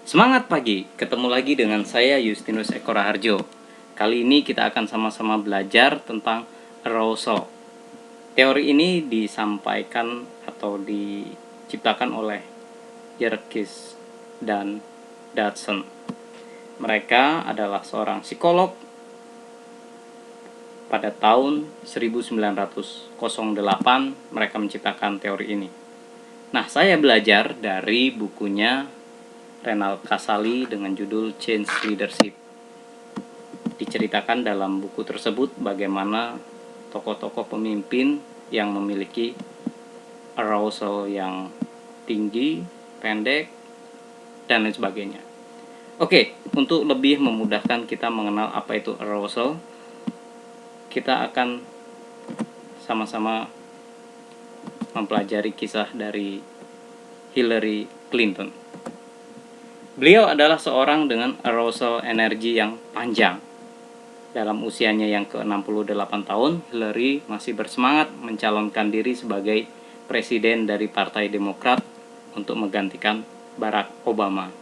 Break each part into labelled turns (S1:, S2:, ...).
S1: Semangat pagi, ketemu lagi dengan saya Justinus Eko Raharjo. Kali ini kita akan sama-sama belajar tentang arousal. Teori ini disampaikan atau diciptakan oleh Yerkes dan Dodson. Mereka adalah seorang psikolog pada tahun 1908 mereka menciptakan teori ini. Nah, saya belajar dari bukunya Renald Casali dengan judul Change Leadership. Diceritakan dalam buku tersebut bagaimana tokoh-tokoh pemimpin yang memiliki arousal yang tinggi, pendek, dan lain sebagainya. Oke, untuk lebih memudahkan kita mengenal apa itu arousal, kita akan sama-sama mempelajari kisah dari Hillary Clinton. Beliau adalah seorang dengan arousal energi yang panjang. Dalam usianya yang ke-68 tahun, Hillary masih bersemangat mencalonkan diri sebagai presiden dari Partai Demokrat untuk menggantikan Barack Obama.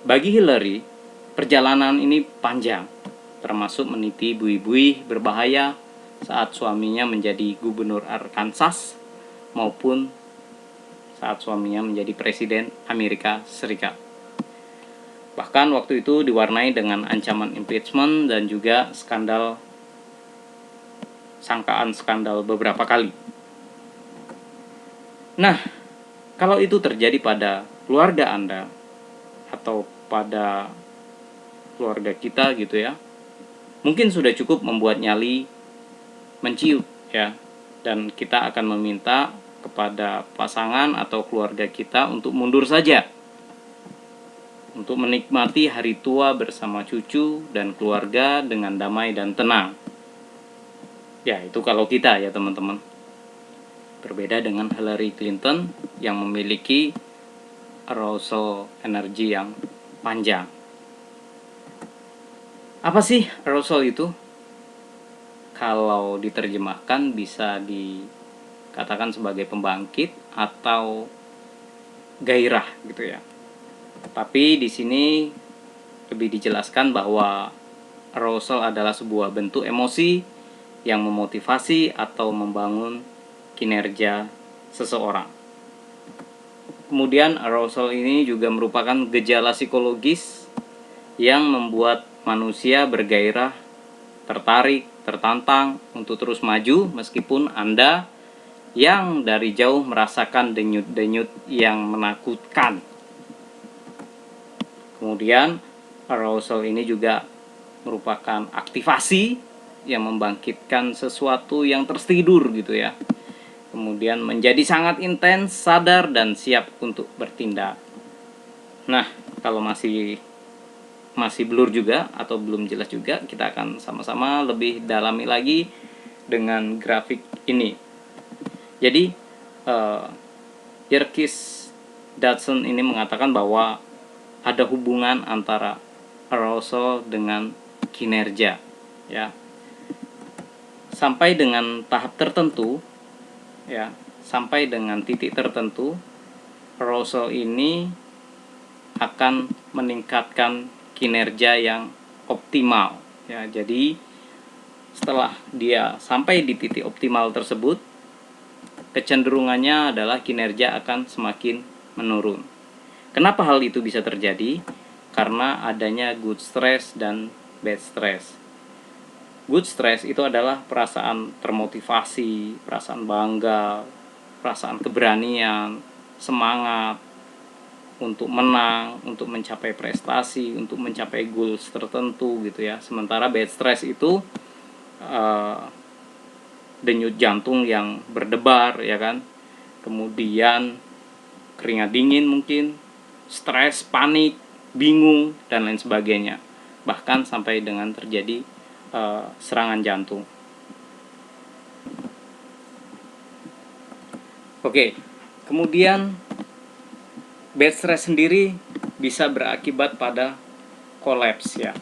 S1: Bagi Hillary, perjalanan ini panjang, termasuk meniti buih-buih berbahaya saat suaminya menjadi gubernur Arkansas maupun saat suaminya menjadi presiden Amerika Serikat. Bahkan waktu itu diwarnai dengan ancaman impeachment dan juga sangkaan skandal beberapa kali. Nah, kalau itu terjadi pada keluarga Anda atau pada keluarga kita gitu ya, mungkin sudah cukup membuat nyali menciut ya, dan kita akan meminta kepada pasangan atau keluarga kita untuk mundur saja, untuk menikmati hari tua bersama cucu dan keluarga dengan damai dan tenang. Ya, itu kalau kita ya teman-teman. Berbeda dengan Hillary Clinton yang memiliki arousal energi yang panjang. Apa sih arousal itu? Kalau diterjemahkan bisa dikatakan sebagai pembangkit atau gairah gitu ya. Tapi di sini lebih dijelaskan bahwa arousal adalah sebuah bentuk emosi yang memotivasi atau membangun kinerja seseorang. Kemudian arousal ini juga merupakan gejala psikologis yang membuat manusia bergairah, tertarik, tertantang untuk terus maju meskipun Anda yang dari jauh merasakan denyut-denyut yang menakutkan. Kemudian arousal ini juga merupakan aktivasi yang membangkitkan sesuatu yang tertidur gitu ya. Kemudian menjadi sangat intens, sadar, dan siap untuk bertindak. Nah, kalau masih blur juga atau belum jelas juga, kita akan sama-sama lebih dalami lagi dengan grafik ini. Jadi Yerkes Dodson ini mengatakan bahwa ada hubungan antara arousal dengan kinerja ya. Sampai dengan tahap tertentu ya, sampai dengan titik tertentu, arousal ini akan meningkatkan kinerja yang optimal ya. Jadi setelah dia sampai di titik optimal tersebut, kecenderungannya adalah kinerja akan semakin menurun. Kenapa hal itu bisa terjadi? Karena adanya good stress dan bad stress. Good stress itu adalah perasaan termotivasi, perasaan bangga, perasaan keberanian, semangat untuk menang, untuk mencapai prestasi, untuk mencapai goals tertentu gitu ya. Sementara bad stress itu denyut jantung yang berdebar ya kan. Kemudian keringat dingin mungkin, stres, panik, bingung dan lain sebagainya. Bahkan sampai dengan terjadi serangan jantung. Oke, kemudian bad stress sendiri bisa berakibat pada kolaps ya.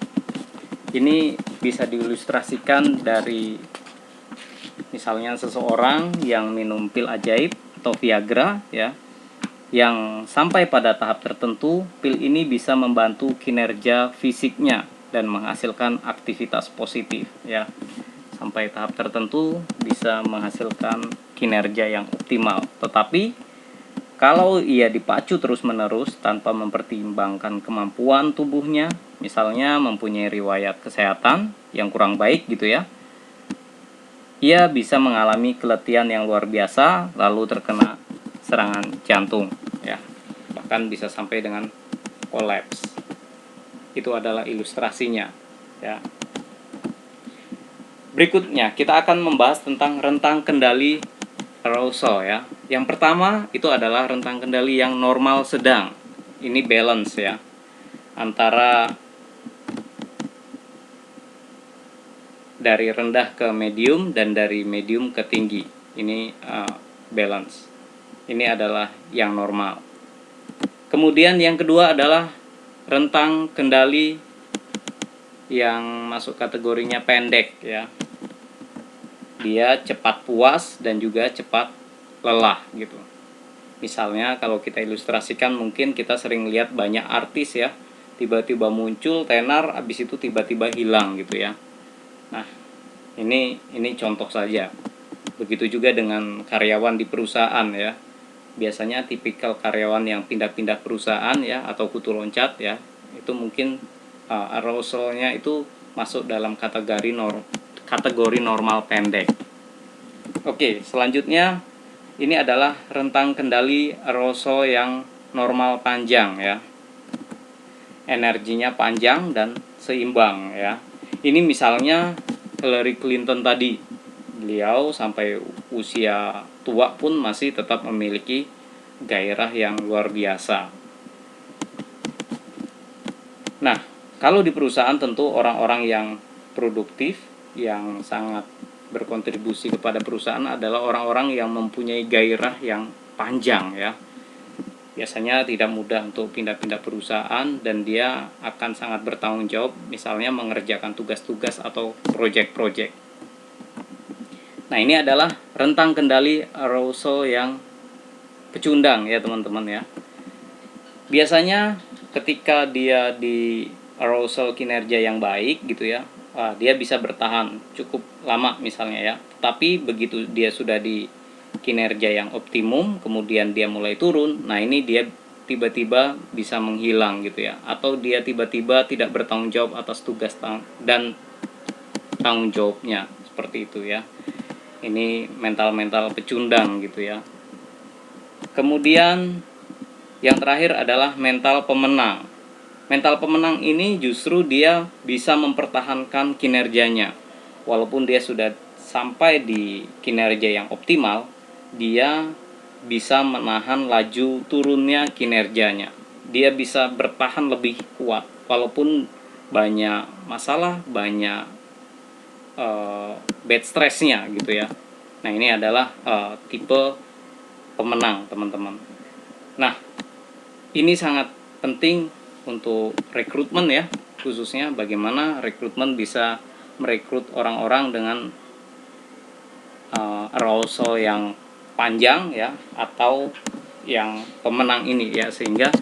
S1: Ini bisa diilustrasikan dari misalnya seseorang yang minum pil ajaib atau Viagra ya. yang sampai pada tahap tertentu, pil ini bisa membantu kinerja fisiknya dan menghasilkan aktivitas positif ya. Sampai tahap tertentu bisa menghasilkan kinerja yang optimal. Tetapi kalau ia dipacu terus-menerus tanpa mempertimbangkan kemampuan tubuhnya, misalnya mempunyai riwayat kesehatan yang kurang baik gitu ya, ia bisa mengalami keletihan yang luar biasa lalu terkena serangan jantung ya, bahkan bisa sampai dengan kolaps. Itu adalah ilustrasinya ya. Berikutnya kita akan membahas tentang rentang kendali arousal ya. Yang pertama itu adalah rentang kendali yang normal sedang. Ini balance ya, antara dari rendah ke medium dan dari medium ke tinggi. Ini balance. Ini adalah yang normal. Kemudian yang kedua adalah rentang kendali yang masuk kategorinya pendek ya. Dia cepat puas dan juga cepat lelah gitu. Misalnya kalau kita ilustrasikan, mungkin kita sering lihat banyak artis ya, tiba-tiba muncul tenar, habis itu tiba-tiba hilang gitu ya. Nah, ini contoh saja. Begitu juga dengan karyawan di perusahaan ya. Biasanya tipikal karyawan yang pindah-pindah perusahaan ya, atau kutu loncat ya, itu mungkin arousalnya itu masuk dalam kategori normal pendek. Oke, selanjutnya ini adalah rentang kendali arousal yang normal panjang ya. Energinya panjang dan seimbang ya. Ini misalnya Hillary Clinton tadi. Beliau sampai usia tua pun masih tetap memiliki gairah yang luar biasa. Nah, kalau di perusahaan tentu orang-orang yang produktif, yang sangat berkontribusi kepada perusahaan adalah orang-orang yang mempunyai gairah yang panjang ya. Biasanya tidak mudah untuk pindah-pindah perusahaan dan dia akan sangat bertanggung jawab, misalnya mengerjakan tugas-tugas atau proyek-proyek. Nah, ini adalah rentang kendali arousal yang pecundang ya teman-teman ya. Biasanya ketika dia di arousal kinerja yang baik gitu ya, dia bisa bertahan cukup lama misalnya ya. Tapi begitu dia sudah di kinerja yang optimum, kemudian dia mulai turun, nah ini dia tiba-tiba bisa menghilang gitu ya. Atau dia tiba-tiba tidak bertanggung jawab atas tugas dan tanggung jawabnya, seperti itu ya. Ini mental-mental pecundang gitu ya. Kemudian yang terakhir adalah mental pemenang. Mental pemenang ini justru dia bisa mempertahankan kinerjanya. Walaupun dia sudah sampai di kinerja yang optimal, dia bisa menahan laju turunnya kinerjanya. Dia bisa bertahan lebih kuat walaupun banyak masalah, banyak bad stressnya gitu ya. Nah, ini adalah tipe pemenang teman-teman. Nah, ini sangat penting untuk rekrutmen ya, khususnya bagaimana rekrutmen bisa merekrut orang-orang dengan arousal yang panjang ya, atau yang pemenang ini ya, sehingga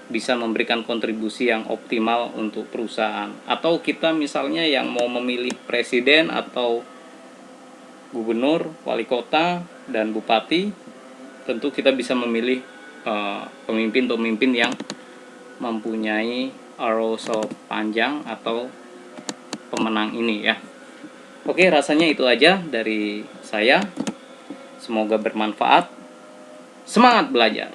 S1: bisa memberikan kontribusi yang optimal untuk perusahaan. Atau kita misalnya yang mau memilih presiden atau gubernur, wali kota, dan bupati, tentu kita bisa memilih pemimpin-pemimpin yang mempunyai arousal panjang atau pemenang ini ya. Oke, rasanya itu aja dari saya. Semoga bermanfaat. Semangat belajar!